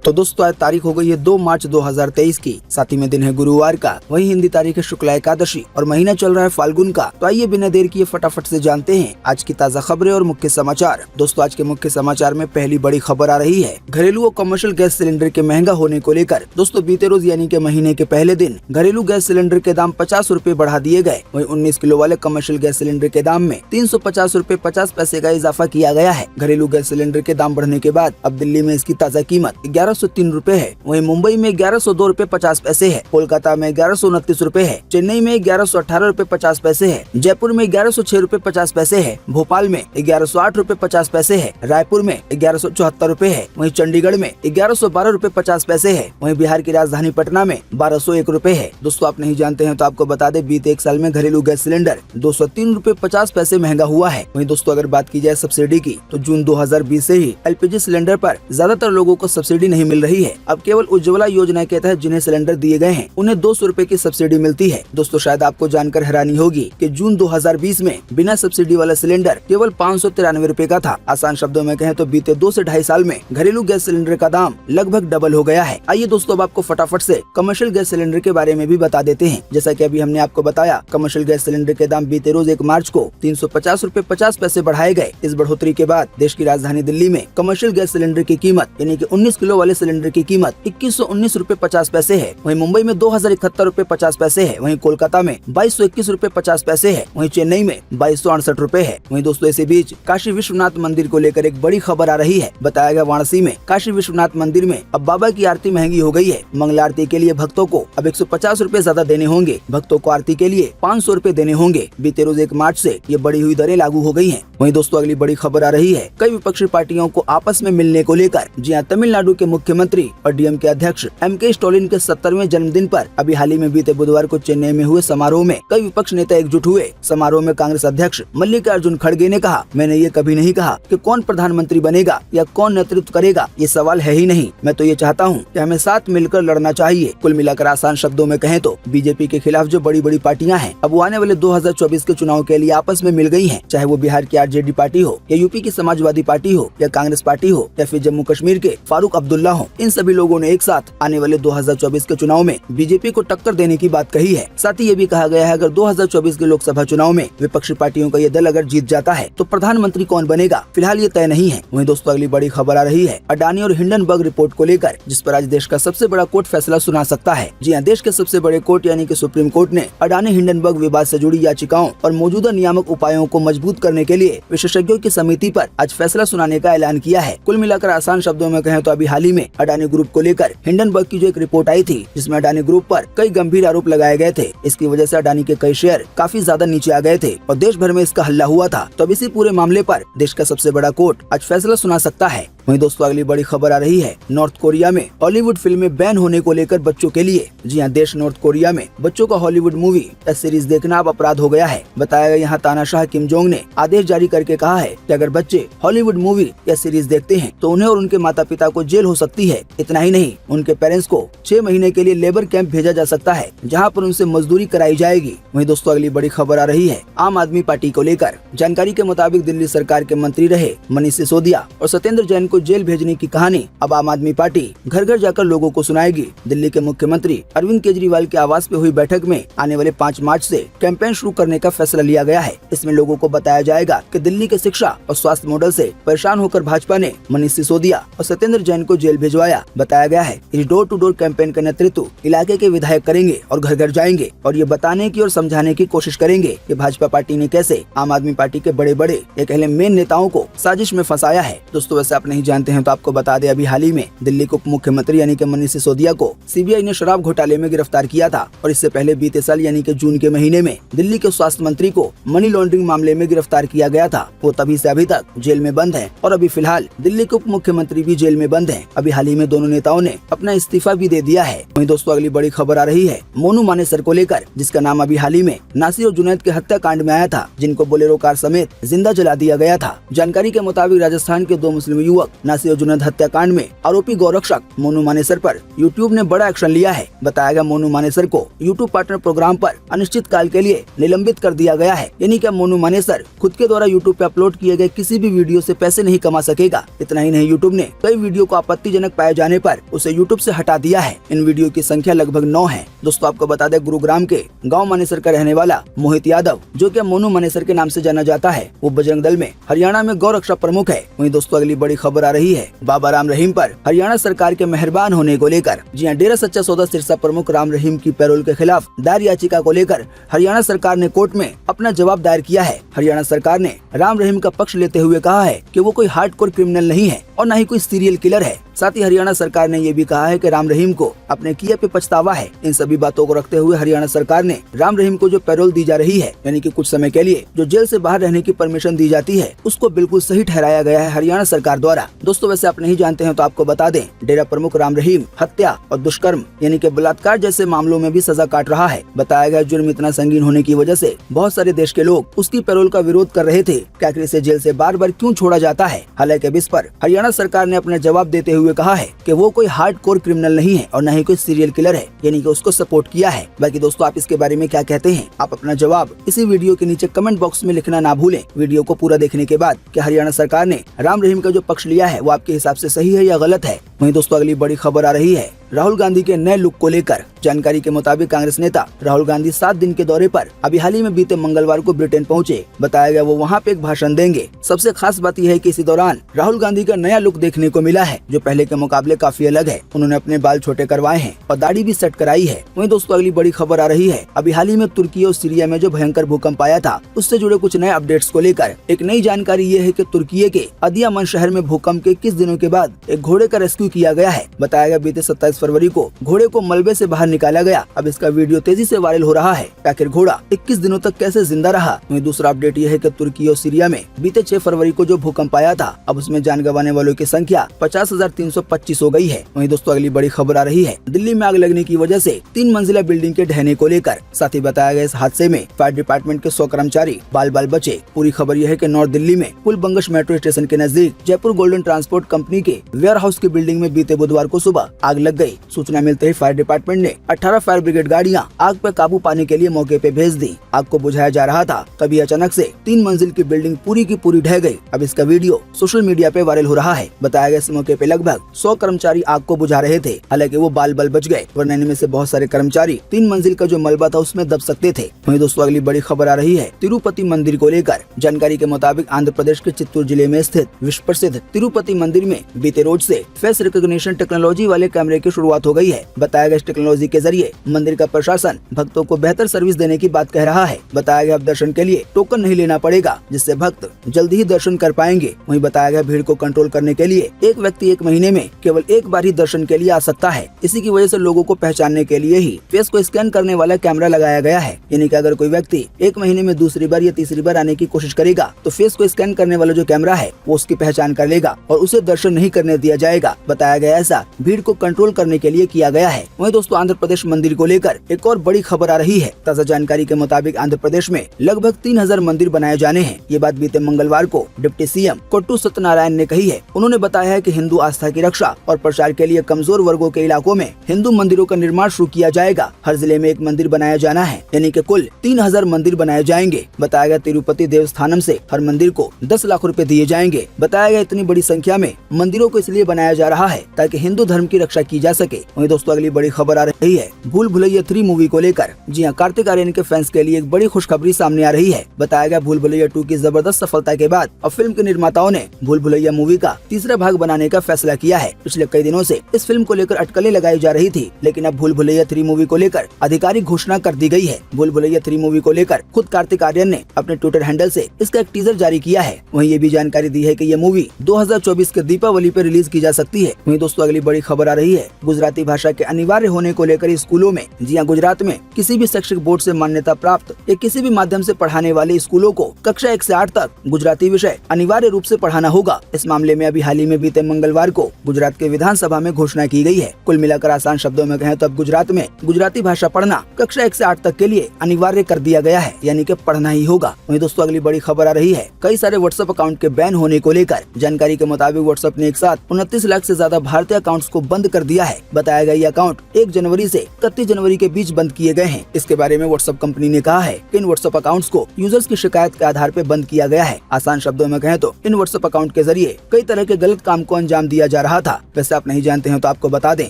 तो दोस्तों आज तारीख हो गई है 2 मार्च 2023 की, साथ ही में दिन है गुरुवार का, वही हिंदी तारीख है शुक्ला एकादशी और महीना चल रहा है फाल्गुन का। तो आइए बिना देर किए फटाफट से जानते हैं आज की ताज़ा खबरें और मुख्य समाचार। दोस्तों आज के मुख्य समाचार में पहली बड़ी खबर आ रही है घरेलू और कमर्शियल गैस सिलेंडर के महंगा होने को लेकर। दोस्तों बीते रोज यानी के महीने के पहले दिन घरेलू गैस सिलेंडर के दाम 50 रूपए बढ़ा दिए गए। वहीं 19 किलो वाले कमर्शियल गैस सिलेंडर के दाम में 350 रूपए 50 पैसे का इजाफा किया गया है। घरेलू गैस सिलेंडर के दाम बढ़ने के बाद अब दिल्ली में इसकी ताज़ा कीमत 1103 रूपए है। वहीं मुंबई में 1102 रूपए 50 पैसे है, कोलकाता में 1129 रूपए है, चेन्नई में 1118 रूपए 50 पैसे है, जयपुर में 1106 रूपए 50 पैसे है, भोपाल में 1108 रूपए 50 पैसे है, रायपुर में 1174 रूपए है, वहीं चंडीगढ़ में 1112 रूपए 50 पैसे है, वहीं बिहार की राजधानी पटना में 1201 रूपए है। दोस्तों आप नहीं जानते हैं तो आपको बता दें बीते एक साल में घरेलू गैस सिलेंडर 203 रूपए 50 पैसे महंगा हुआ है। वहीं दोस्तों अगर बात की जाए सब्सिडी की तो जून 2020 से ही एलपीजी सिलेंडर पर ज्यादातर लोगों को सब्सिडी नहीं मिल रही है। अब केवल उज्ज्वला योजना के तहत जिन्हें सिलेंडर दिए गए हैं उन्हें 200 रूपए की सब्सिडी मिलती है। दोस्तों शायद आपको जानकर हैरानी होगी कि जून 2020 में बिना सब्सिडी वाला सिलेंडर केवल 593 रूपए का था। आसान शब्दों में कहें तो बीते 2 से ढाई साल में घरेलू गैस सिलेंडर का दाम लगभग डबल हो गया है। आइए दोस्तों अब आपको फटाफट से कमर्शियल गैस सिलेंडर के बारे में भी बता देते हैं। जैसा कि अभी हमने आपको बताया कमर्शियल गैस सिलेंडर के दाम बीते रोज 1 मार्च को 350 रूपए 50 पैसे बढ़ाए गए। इस बढ़ोतरी के बाद देश की राजधानी दिल्ली में कमर्शियल गैस सिलेंडर की कीमत यानी कि 19 किलो वाले सिलेंडर की कीमत 2119 रूपए 50 पैसे है। वहीं मुंबई में 2071 रूपए 50 पैसे है। वहीं कोलकाता में 2221 रूपए 50 पैसे है। वहीं चेन्नई में 2268 रूपए है। वहीं दोस्तों इसी बीच काशी विश्वनाथ मंदिर को लेकर एक बड़ी खबर आ रही है। बताया गया वाराणसी में काशी विश्वनाथ मंदिर में अब बाबा की आरती महंगी हो गई है। मंगला आरती के लिए भक्तों को अब 150 रूपए ज्यादा देने होंगे। भक्तों को आरती के लिए 500 रूपए देने होंगे। बीते रोज 1 मार्च से ये बढ़ी हुई दरें लागू हो गई हैं। वहीं दोस्तों अगली बड़ी खबर आ रही है कई विपक्षी पार्टियों को आपस में मिलने को लेकर। जी हां, तमिलनाडु के मुख्यमंत्री और डीएम के अध्यक्ष एमके स्टालिन के 70वें जन्मदिन पर अभी हाल ही में बीते बुधवार को चेन्नई में हुए समारोह में कई विपक्ष नेता एकजुट हुए। समारोह में कांग्रेस अध्यक्ष मल्लिकार्जुन खड़गे ने कहा, मैंने ये कभी नहीं कहा कि कौन प्रधानमंत्री बनेगा या कौन नेतृत्व करेगा, ये सवाल है ही नहीं। मैं तो ये चाहता हूँ कि हमें साथ मिलकर लड़ना चाहिए। कुल मिलाकर आसान शब्दों में कहें तो बीजेपी के खिलाफ जो बड़ी बड़ी पार्टियां हैं अब वो आने वाले 2024 के चुनाव के लिए आपस में मिल गई हैं। चाहे वो बिहार की आरजेडी पार्टी हो या यूपी की समाजवादी पार्टी हो या कांग्रेस पार्टी हो या फिर जम्मू कश्मीर के फारूक अब्दुल्ला हो, इन सभी लोगों ने एक साथ आने वाले 2024 के चुनाव में बीजेपी को टक्कर देने की बात कही है। साथ ही ये भी कहा गया है अगर 2024 के लोकसभा चुनाव में विपक्षी पार्टियों का ये दल अगर जीत जाता है तो प्रधानमंत्री कौन बनेगा फिलहाल ये तय नहीं है। वहीं दोस्तों अगली बड़ी खबर आ रही है अडानी और हिंडनबर्ग रिपोर्ट को लेकर, जिस पर आज देश का सबसे बड़ा कोर्ट फैसला सुना सकता है। जी हाँ, देश के सबसे बड़े कोर्ट यानी कि सुप्रीम कोर्ट ने अडानी हिंडनबर्ग विवाद से जुड़ी याचिकाओं और मौजूदा नियामक उपायों को मजबूत करने के लिए विशेषज्ञों की समिति पर आज फैसला सुनाने का ऐलान किया है। कुल मिलाकर आसान शब्दों में कहें तो अभी हाल ही में अडानी ग्रुप को लेकर हिंडनबर्ग की जो एक रिपोर्ट आई थी जिसमें अडानी ग्रुप पर कई गंभीर आरोप लगाए गए थे। इसकी वजह से अडानी के कई शेयर काफी ज्यादा नीचे आ गए थे और देश भर में इसका हल्ला हुआ था। तो अब इसी पूरे मामले पर देश का सबसे बड़ा कोर्ट आज फैसला सुना सकता है। वहीं दोस्तों अगली बड़ी खबर आ रही है नॉर्थ कोरिया में हॉलीवुड फिल्में बैन होने को लेकर बच्चों के लिए। जी हाँ, देश नॉर्थ कोरिया में बच्चों का हॉलीवुड मूवी या सीरीज देखना अब अपराध हो गया है। बताया गया यहाँ तानाशाह किम जोंग ने आदेश जारी करके कहा है कि अगर बच्चे हॉलीवुड मूवी या सीरीज देखते हैं तो उन्हें और उनके माता पिता को जेल हो सकती है। इतना ही नहीं, उनके पेरेंट्स को 6 महीने के लिए लेबर कैंप भेजा जा सकता है जहाँ पर उनसे मजदूरी कराई जाएगी। वहीं दोस्तों अगली बड़ी खबर आ रही है आम आदमी पार्टी को लेकर। जानकारी के मुताबिक दिल्ली सरकार के मंत्री रहे मनीष सिसोदिया और सत्येंद्र जैन को जेल भेजने की कहानी अब आम आदमी पार्टी घर घर जाकर लोगों को सुनाएगी। दिल्ली के मुख्यमंत्री अरविंद केजरीवाल के आवास पे हुई बैठक में आने वाले 5 मार्च से कैंपेन शुरू करने का फैसला लिया गया है। इसमें लोगों को बताया जाएगा कि दिल्ली के शिक्षा और स्वास्थ्य मॉडल से परेशान होकर भाजपा ने मनीष सिसोदिया और सत्येंद्र जैन को जेल भिजवाया। बताया गया है इस डोर टू डोर कैंपेन का नेतृत्व इलाके के विधायक करेंगे और घर घर जाएंगे और ये बताने की और समझाने की कोशिश करेंगे कि भाजपा पार्टी ने कैसे आम आदमी पार्टी के बड़े बड़े या कहले मेन नेताओं को साजिश में फंसाया है। दोस्तों वैसे आप नहीं जानते हैं तो आपको बता दें अभी हाल ही में दिल्ली के उप मुख्यमंत्री यानी कि मनीष सिसोदिया को सीबीआई ने शराब घोटाले में गिरफ्तार किया था और इससे पहले बीते साल यानी कि जून के महीने में दिल्ली के स्वास्थ्य मंत्री को मनी लॉन्ड्रिंग मामले में गिरफ्तार किया गया था। वो तभी से अभी तक जेल में बंद है और अभी फिलहाल दिल्ली के उप मुख्यमंत्री भी जेल में बंद है। अभी हाल ही में दोनों नेताओं ने अपना इस्तीफा भी दे दिया है। वहीं दोस्तों अगली बड़ी खबर आ रही है मोनू मानेसर को लेकर, जिसका नाम अभी हाल ही में नासिर और जुनैद के हत्याकांड में आया था, जिनको बोलेरो कार समेत जिंदा जला दिया गया था। जानकारी के मुताबिक राजस्थान के 2 मुस्लिम युवक नासिर जुनैद हत्याकांड में आरोपी गौरक्षक मोनू मानेसर पर यूट्यूब ने बड़ा एक्शन लिया है। बताया गया मोनू मानेसर को यूट्यूब पार्टनर प्रोग्राम पर अनिश्चित काल के लिए निलंबित कर दिया गया है। यानी कि मोनू मानेसर खुद के द्वारा यूट्यूब पे अपलोड किए गए किसी भी वीडियो से पैसे नहीं कमा सकेगा। इतना ही नहीं, यूट्यूब ने कई वीडियो को आपत्तिजनक पाए जाने पर उसे यूट्यूब से हटा दिया है। इन वीडियो की संख्या लगभग 9 है। दोस्तों आपको बता दें, गुरुग्राम के गाँव मानेसर का रहने वाला मोहित यादव, जो कि मोनू मानेसर के नाम से जाना जाता है, वो बजरंग दल में हरियाणा में गौ रक्षा प्रमुख है। वहीं दोस्तों अगली बड़ी खबर आ रही है बाबा राम रहीम पर हरियाणा सरकार के मेहरबान होने को लेकर। जी हाँ, डेरा सच्चा सौदा सिरसा प्रमुख राम रहीम की पैरोल के खिलाफ दायर याचिका को लेकर हरियाणा सरकार ने कोर्ट में अपना जवाब दायर किया है। हरियाणा सरकार ने राम रहीम का पक्ष लेते हुए कहा है कि वो कोई हार्डकोर क्रिमिनल नहीं है और न ही कोई सीरियल किलर है। साथ ही हरियाणा सरकार ने ये भी कहा है कि राम रहीम को अपने किए पे पछतावा है। इन सभी बातों को रखते हुए हरियाणा सरकार ने राम रहीम को जो पैरोल दी जा रही है, यानी कि कुछ समय के लिए जो जेल से बाहर रहने की परमिशन दी जाती है, उसको बिल्कुल सही ठहराया गया है हरियाणा सरकार द्वारा। दोस्तों वैसे आप नहीं जानते हैं तो आपको बता दें, डेरा प्रमुख राम रहीम हत्या और दुष्कर्म यानी कि बलात्कार जैसे मामलों में भी सजा काट रहा है। बताया गया जुर्म इतना संगीन होने की वजह से बहुत सारे देश के लोग उसकी पैरोल का विरोध कर रहे थे कि आखिर इसे जेल से बार बार क्यों छोड़ा जाता है। हालांकि इस पर हरियाणा सरकार ने अपना जवाब देते हुए कहा है कि वो कोई हार्डकोर क्रिमिनल नहीं है और न ही कोई सीरियल किलर है, यानी कि उसको सपोर्ट किया है। बाकी दोस्तों आप इसके बारे में क्या कहते हैं, आप अपना जवाब इसी वीडियो के नीचे कमेंट बॉक्स में लिखना ना भूलें। वीडियो को पूरा देखने के बाद कि हरियाणा सरकार ने राम रहीम का जो पक्ष लिया है वो आपके हिसाब से सही है या गलत है। वहीं दोस्तों अगली बड़ी खबर आ रही है राहुल गांधी के नए लुक को लेकर। जानकारी के मुताबिक कांग्रेस नेता राहुल गांधी 7 दिन के दौरे पर अभी हाल ही में बीते मंगलवार को ब्रिटेन पहुंचे। बताया गया वो वहां पे एक भाषण देंगे। सबसे खास बात यह है कि इसी दौरान राहुल गांधी का नया लुक देखने को मिला है, जो पहले के मुकाबले काफी अलग है। उन्होंने अपने बाल छोटे करवाए हैं और दाढ़ी भी सेट कराई है। वहीं दोस्तों अगली बड़ी खबर आ रही है अभी हाल ही में तुर्की और सीरिया में जो भयंकर भूकंप आया था, उससे जुड़े कुछ नए अपडेट्स को लेकर। एक नई जानकारी ये है कि तुर्की के अदियामन शहर में भूकंप के 21 दिनों के बाद एक घोड़े का रेस्क्यू किया गया है। बताया गया बीते 27 फरवरी को घोड़े को मलबे से बाहर निकाला गया। अब इसका वीडियो तेजी से वायरल हो रहा है। आखिर घोड़ा 21 दिनों तक कैसे जिंदा रहा। वहीं दूसरा अपडेट यह है कि तुर्की और सीरिया में बीते 6 फरवरी को जो भूकंप आया था, अब उसमें जान गंवाने वालों की संख्या 50,325 हो गई है। वहीं दोस्तों अगली बड़ी खबर आ रही है दिल्ली में आग लगने की वजह से 3 मंजिला बिल्डिंग के ढहने को लेकर। साथ ही बताया गया इस हादसे में फायर डिपार्टमेंट के 100 कर्मचारी बाल बाल बचे। पूरी खबर यह है कि नॉर्थ दिल्ली में कुलबंगश मेट्रो स्टेशन के नजदीक जयपुर गोल्डन ट्रांसपोर्ट कंपनी के वेयर हाउस की बिल्डिंग में बीते बुधवार को सुबह आग लग गई। सूचना मिलते ही फायर डिपार्टमेंट ने 18 फायर ब्रिगेड गाड़ियां आग पर काबू पाने के लिए मौके पे भेज दी। आग को बुझाया जा रहा था, तभी अचानक से 3 मंजिल की बिल्डिंग पूरी की पूरी ढह गई। अब इसका वीडियो सोशल मीडिया पे वायरल हो रहा है। बताया गया इस मौके पे लगभग 100 कर्मचारी आग को बुझा रहे थे। हालांकि वो बाल बाल बच गए, वरना इनमें से बहुत सारे कर्मचारी 3 मंजिल का जो मलबा था उसमें दब सकते थे। वहीं दोस्तों अगली बड़ी खबर आ रही है तिरुपति मंदिर को लेकर। जानकारी के मुताबिक आंध्र प्रदेश के चित्तूर जिले में स्थित विश्व प्रसिद्ध तिरुपति मंदिर में बीते रोज से फेस रिकॉग्निशन टेक्नोलॉजी वाले कैमरे की शुरुआत हो गई है। बताया गया इस टेक्नोलॉजी के जरिए मंदिर का प्रशासन भक्तों को बेहतर सर्विस देने की बात कह रहा है। बताया गया अब दर्शन के लिए टोकन नहीं लेना पड़ेगा, जिससे भक्त जल्दी ही दर्शन कर पाएंगे। वहीं बताया गया भीड़ को कंट्रोल करने के लिए एक व्यक्ति 1 महीने में केवल एक बार ही दर्शन के लिए आ सकता है। इसी की वजह से लोगों को पहचानने के लिए ही फेस को स्कैन करने वाला कैमरा लगाया गया है। यानी कि अगर कोई व्यक्ति 1 महीने में दूसरी बार या तीसरी बार आने की कोशिश करेगा तो फेस को स्कैन करने वाला जो कैमरा है वो उसकी पहचान कर लेगा और उसे दर्शन नहीं करने दिया जाएगा। बताया गया ऐसा भीड़ को कंट्रोल करने के लिए किया गया है। वहीं दोस्तों आंध्र प्रदेश मंदिर को लेकर एक और बड़ी खबर आ रही है। ताजा जानकारी के मुताबिक आंध्र प्रदेश में लगभग 3000 मंदिर बनाए जाने हैं। ये बात बीते मंगलवार को डिप्टी सीएम कोट्टू सत्यनारायण ने कही है। उन्होंने बताया है कि हिंदू आस्था की रक्षा और प्रचार के लिए कमजोर वर्गों के इलाकों में हिंदू मंदिरों का निर्माण शुरू किया जाएगा। हर जिले में एक मंदिर बनाया जाना है, यानी कि कुल 3000 मंदिर बनाए जाएंगे। बताया गया तिरुपति देवस्थानम से हर मंदिर को 10 लाख रुपए दिए जाएंगे। बताया गया इतनी बड़ी संख्या में मंदिरों को इसलिए बनाया जा रहा है ताकि हिंदू धर्म की रक्षा की जा सके। वहीं दोस्तों अगली बड़ी खबर आ रही है भूल भुलैया 3 मूवी को लेकर। जी हां, कार्तिक आर्यन के फैंस के लिए एक बड़ी खुशखबरी सामने आ रही है। बताया गया भूल भुलैया 2 की जबरदस्त सफलता के बाद अब फिल्म के निर्माताओं ने भूल भुलैया मूवी का तीसरा भाग बनाने का फैसला किया है। पिछले कई दिनों से इस फिल्म को लेकर अटकलें लगाई जा रही थी, लेकिन अब भूल भुलैया 3 मूवी को लेकर आधिकारिक घोषणा कर दी गई है। भूल भुलैया 3 मूवी को लेकर खुद कार्तिक आर्यन ने अपने ट्विटर हैंडल से इसका एक टीजर जारी किया है। वहीं ये भी जानकारी दी है कि ये मूवी 2024 के दीपावली पर रिलीज की जा सकती है। वहीं दोस्तों अगली बड़ी खबर आ रही है गुजराती भाषा के अनिवार्य होने को लेकर स्कूलों में, जी हाँ गुजरात में किसी भी शैक्षिक बोर्ड से मान्यता प्राप्त या किसी भी माध्यम से पढ़ाने वाले स्कूलों को कक्षा 1 से 8 तक गुजराती विषय अनिवार्य रूप से पढ़ाना होगा। इस मामले में अभी हाल ही में बीते मंगलवार को गुजरात के विधानसभा में घोषणा की गई है। कुल मिलाकर आसान शब्दों में कहें तो अब गुजरात में गुजराती भाषा पढ़ना कक्षा 1 से 8 तक के लिए अनिवार्य कर दिया गया है, यानी कि पढ़ना ही होगा। वहीं दोस्तों अगली बड़ी खबर आ रही है कई सारे व्हाट्सएप अकाउंट के बैन होने को लेकर। जानकारी के मुताबिक व्हाट्सएप ने एक साथ 29 लाख से ज्यादा भारतीय अकाउंट्स को बंद कर दिया है। बताया गया ये अकाउंट 1 जनवरी से 31 जनवरी के बीच बंद किए गए हैं। इसके बारे में व्हाट्सएप कंपनी ने कहा है कि इन व्हाट्सएप अकाउंट्स को यूजर्स की शिकायत के आधार पर बंद किया गया है। आसान शब्दों में कहें तो इन व्हाट्सएप अकाउंट के जरिए कई तरह के गलत काम को अंजाम दिया जा रहा था। वैसे आप नहीं जानते हैं तो आपको बता दें,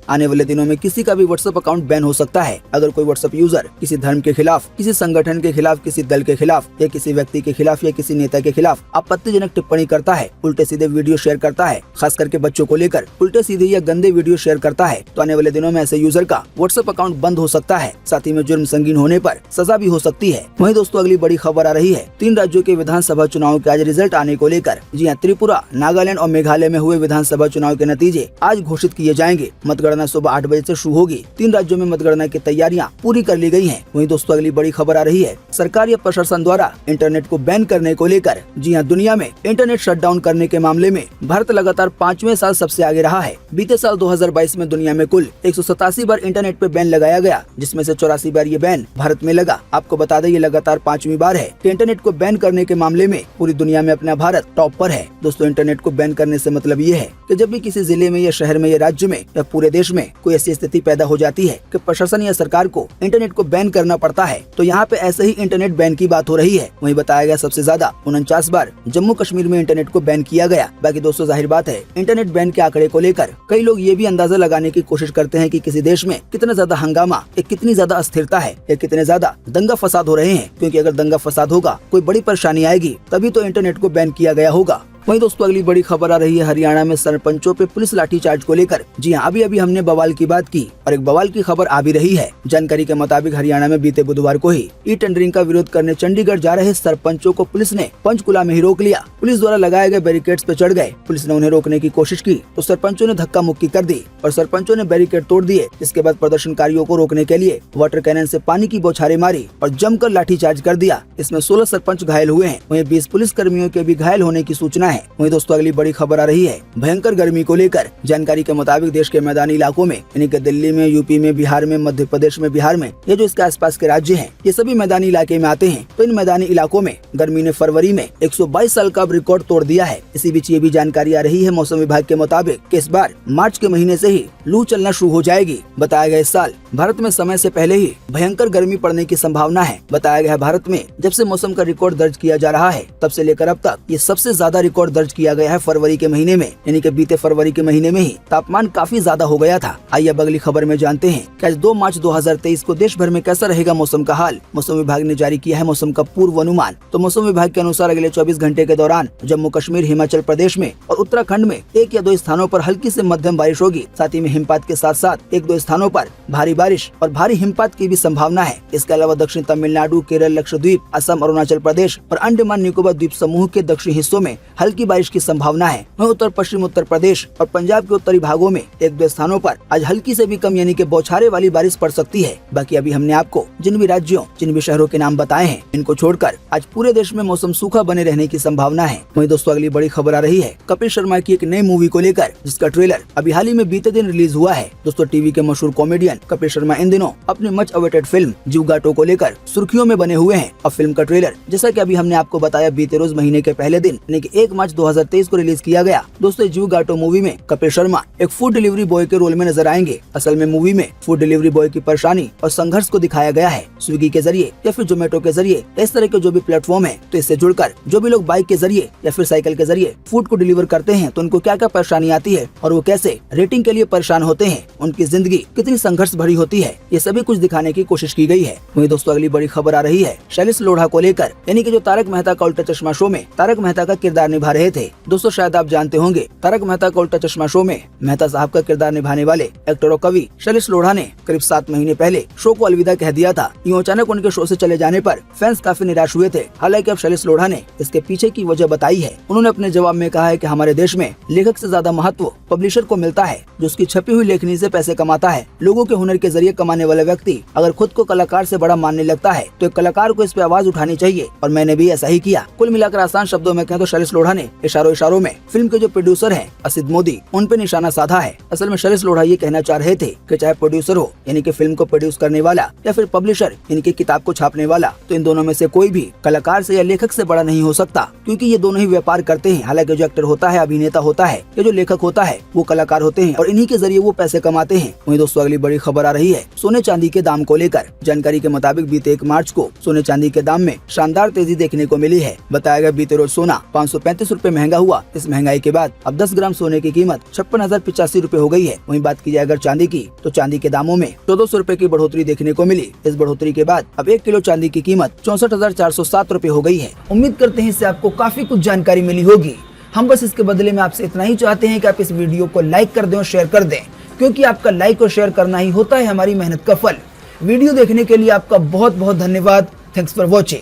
आने वाले दिनों में किसी का भी व्हाट्सएप अकाउंट बैन हो सकता है। अगर कोई व्हाट्सएप यूजर किसी धर्म के खिलाफ, किसी संगठन के खिलाफ, किसी दल के खिलाफ या किसी व्यक्ति के खिलाफ या किसी नेता के खिलाफ आपत्तिजनक टिप्पणी करता है, उल्टे सीधे वीडियो शेयर करता है, खास करके बच्चों को लेकर उल्टे सीधे या गंदे वीडियो शेयर करता है, तो आने वाले दिनों में ऐसे यूजर का व्हाट्सएप अकाउंट बंद हो सकता है। साथ ही में जुर्म संगीन होने पर सजा भी हो सकती है। वहीं दोस्तों अगली बड़ी खबर आ रही है 3 राज्यों के विधानसभा चुनाव के आज रिजल्ट आने को लेकर। जी हाँ, त्रिपुरा, नागालैंड और मेघालय में हुए विधानसभा चुनाव के नतीजे आज घोषित किए जाएंगे। मतगणना सुबह 8 बजे से शुरू होगी। 3 राज्यों में मतगणना की तैयारियां पूरी कर ली गई हैं। वहीं दोस्तों अगली बड़ी खबर आ रही है सरकार या प्रशासन द्वारा इंटरनेट को बैन करने को लेकर। जी हाँ, दुनिया में इंटरनेट शटडाउन करने के मामले में भारत लगातार 5वें साल सबसे आगे रहा है। बीते साल 2022 में दुनिया में कुल 187 बार इंटरनेट पे बैन लगाया गया, जिसमें से 84 बार ये बैन भारत में लगा। आपको बता दें ये लगातार 5वीं बार है कि इंटरनेट को बैन करने के मामले में पूरी दुनिया में अपना भारत टॉप पर है। दोस्तों इंटरनेट को बैन करने से मतलब ये है कि जब भी किसी जिले में या शहर में या राज्य में या पूरे देश में कोई ऐसी स्थिति पैदा हो जाती है कि प्रशासन या सरकार को इंटरनेट को बैन करना पड़ता है, तो यहाँ पे ऐसे ही इंटरनेट बैन की बात हो रही है। वहीं बताया गया सबसे ज्यादा 49 बार जम्मू कश्मीर में इंटरनेट को बैन किया गया। बाकी दोस्तों जाहिर बात है इंटरनेट बैन के आंकड़े को लेकर कई लोग ये भी अंदाजा लगाने की कोशिश करते हैं कि किसी देश में कितना ज्यादा हंगामा या कितनी ज्यादा अस्थिरता है या कितने ज्यादा दंगा फसाद हो रहे हैं, क्योंकि अगर दंगा फसाद होगा, कोई बड़ी परेशानी आएगी, तभी तो इंटरनेट को बैन किया गया होगा। वहीं दोस्तों अगली बड़ी खबर आ रही है हरियाणा में सरपंचों पे पुलिस लाठीचार्ज को लेकर। जी हाँ, अभी हमने बवाल की बात की और एक बवाल की खबर आ भी रही है। जानकारी के मुताबिक हरियाणा में बीते बुधवार को ही ई टेंडरिंग का विरोध करने चंडीगढ़ जा रहे सरपंचों को पुलिस ने पंचकुला में ही रोक लिया। पुलिस द्वारा लगाए गए बैरिकेड्स पे चढ़ गए। पुलिस ने उन्हें रोकने की कोशिश की तो सरपंचों ने धक्का मुक्की कर दी और सरपंचों ने बैरिकेड तोड़ दिए। इसके बाद प्रदर्शनकारियों को रोकने के लिए वाटर कैनन से पानी की बौछारें मारी और जमकर लाठीचार्ज कर दिया। इसमें 16 सरपंच घायल हुए हैं। वहीं 20 पुलिस कर्मियों के भी घायल होने की सूचना है। वहीं दोस्तों अगली बड़ी खबर आ रही है भयंकर गर्मी को लेकर। जानकारी के मुताबिक देश के मैदानी इलाकों में, यानी कि दिल्ली में, यूपी में, बिहार में, मध्य प्रदेश में, बिहार में, ये जो इसके आसपास के राज्य हैं, ये सभी मैदानी इलाके में आते हैं। तो इन मैदानी इलाकों में गर्मी ने फरवरी में 122 साल का रिकॉर्ड तोड़ दिया है। इसी बीच ये भी जानकारी आ रही है मौसम विभाग के मुताबिक कि इस बार मार्च के महीने से ही लू चलना शुरू हो जाएगी। बताया गया इस साल भारत में समय से पहले ही भयंकर गर्मी पड़ने की संभावना है। बताया गया भारत में जब से मौसम का रिकॉर्ड दर्ज किया जा रहा है, तब से लेकर अब तक ये सबसे ज्यादा रिकॉर्ड दर्ज किया गया है फरवरी के महीने में, यानी कि बीते फरवरी के महीने में ही तापमान काफी ज्यादा हो गया था। आइए अब अगली खबर में जानते हैं कि आज 2 मार्च 2023 को देश भर में कैसा रहेगा मौसम का हाल। मौसम विभाग ने जारी किया है मौसम का पूर्व अनुमान। तो मौसम विभाग के अनुसार अगले 24 घंटे के दौरान जम्मू कश्मीर, हिमाचल प्रदेश में और उत्तराखंड में 1 या 2 स्थानों पर हल्की से मध्यम बारिश होगी। साथ ही में हिमपात के साथ साथ 1-2 स्थानों पर भारी बारिश और भारी हिमपात की भी संभावना है। इसके अलावा दक्षिण तमिलनाडु, केरल, लक्षद्वीप, असम, अरुणाचल प्रदेश और अंडमान निकोबार द्वीप समूह के दक्षिणी हिस्सों में हल्की बारिश की संभावना है। उत्तर पश्चिम उत्तर प्रदेश और पंजाब के उत्तरी भागों में 1-2 स्थानों पर आज हल्की से भी कम, यानी कि बौछारें वाली बारिश पड़ सकती है। बाकी अभी हमने आपको जिन भी राज्यों, जिन भी शहरों के नाम बताए हैं, इनको छोड़कर आज पूरे देश में मौसम सूखा बने रहने की संभावना है। वहीं दोस्तों अगली बड़ी खबर आ रही है कपिल शर्मा की एक नई मूवी को लेकर, जिसका ट्रेलर अभी हाल ही में बीते दिन रिलीज हुआ है। दोस्तों टीवी के मशहूर कॉमेडियन कपिल शर्मा इन दिनों अपने मच अवेटेड फिल्म जीव गाटो को लेकर सुर्खियों में बने हुए हैं। अब फिल्म का ट्रेलर, जैसा कि अभी हमने आपको बताया, बीते रोज महीने के पहले दिन यानी कि 1 मार्च 2023 को रिलीज किया गया। दोस्तों जीव गाटो मूवी में कपिल शर्मा एक फूड डिलीवरी बॉय के रोल में नजर आएंगे। असल में मूवी में फूड डिलीवरी बॉय की परेशानी और संघर्ष को दिखाया गया है। स्विगी के जरिए या फिर जोमेटो के जरिए, इस तरह के जो भी प्लेटफॉर्म है, तो इससे जुड़कर जो भी लोग बाइक के जरिए या फिर साइकिल के जरिए फूड को डिलीवर करते हैं, तो उनको क्या क्या परेशानी आती है और वो कैसे रेटिंग के लिए परेशान होते हैं, उनकी जिंदगी कितनी संघर्ष भरी होती है, ये सभी कुछ दिखाने की कोशिश की गई है। वहीं दोस्तों अगली बड़ी खबर आ रही है शैलेश लोढ़ा को लेकर, यानी कि जो तारक मेहता का उल्टा चश्मा शो में तारक मेहता का किरदार निभा निभा रहे थे। दोस्तों शायद आप जानते होंगे, तारक मेहता का उल्टा चश्मा शो में मेहता साहब का किरदार निभाने वाले एक्टर और कवि शैलेश लोढ़ा ने करीब 7 महीने पहले शो को अलविदा कह दिया था। यूं अचानक उनके शो से चले जाने पर फैंस काफी निराश हुए थे। हालांकि अब शैलेश लोढ़ा ने इसके पीछे की वजह बताई है। उन्होंने अपने जवाब में कहा है कि हमारे देश में लेखक से ज्यादा महत्व पब्लिशर को मिलता है, जो उसकी छपी हुई लेखनी से पैसे कमाता है। लोगों के हुनर के जरिए कमाने वाला व्यक्ति अगर खुद को कलाकार से बड़ा मानने लगता है तो एक कलाकार को इस पे आवाज उठानी चाहिए, और मैंने भी ऐसा ही किया। कुल मिलाकर आसान शब्दों में कहें तो शैलेश लोढ़ा ने इशारों में फिल्म के जो प्रोड्यूसर हैं असित मोदी, उन पे निशाना साधा है। असल में शैलेश लोढ़ा ये कहना चाह रहे थे कि चाहे प्रोड्यूसर हो यानी कि फिल्म को प्रोड्यूस करने वाला या फिर पब्लिशर यानी कि किताब को छापने वाला, तो इन दोनों में से कोई भी कलाकार से या लेखक से बड़ा नहीं हो सकता, क्योंकि ये दोनों ही व्यापार करते हैं। हालांकि जो एक्टर होता है अभिनेता होता है या जो लेखक होता है वो कलाकार होते हैं, और इन्हीं के जरिए वो पैसे कमाते हैं। वहीं दोस्तों अगली बड़ी खबर आ रही है सोने चांदी के दाम को लेकर। जानकारी के मुताबिक बीते 1 मार्च को सोने चांदी के दाम में शानदार तेजी देखने को मिली है। बताया गया बीते रोज सोना 535 रूपए महंगा हुआ। इस महंगाई के बाद अब 10 ग्राम सोने की कीमत 56,085 रूपए हो गई है। वहीं बात की जाए अगर चांदी की, तो चांदी के दामों में 1400 रूपए की बढ़ोतरी देखने को मिली। इस बढ़ोतरी के बाद अब 1 किलो चांदी की कीमत 64,407 रूपए हो गई है। उम्मीद करते हैं इससे आपको काफी कुछ जानकारी मिली होगी। हम बस इसके बदले में आपसे इतना ही चाहते हैं कि आप इस वीडियो को लाइक कर दें और शेयर कर दें, क्योंकि आपका लाइक और शेयर करना ही होता है हमारी मेहनत का फल। वीडियो देखने के लिए आपका बहुत बहुत धन्यवाद। Thanks for watching.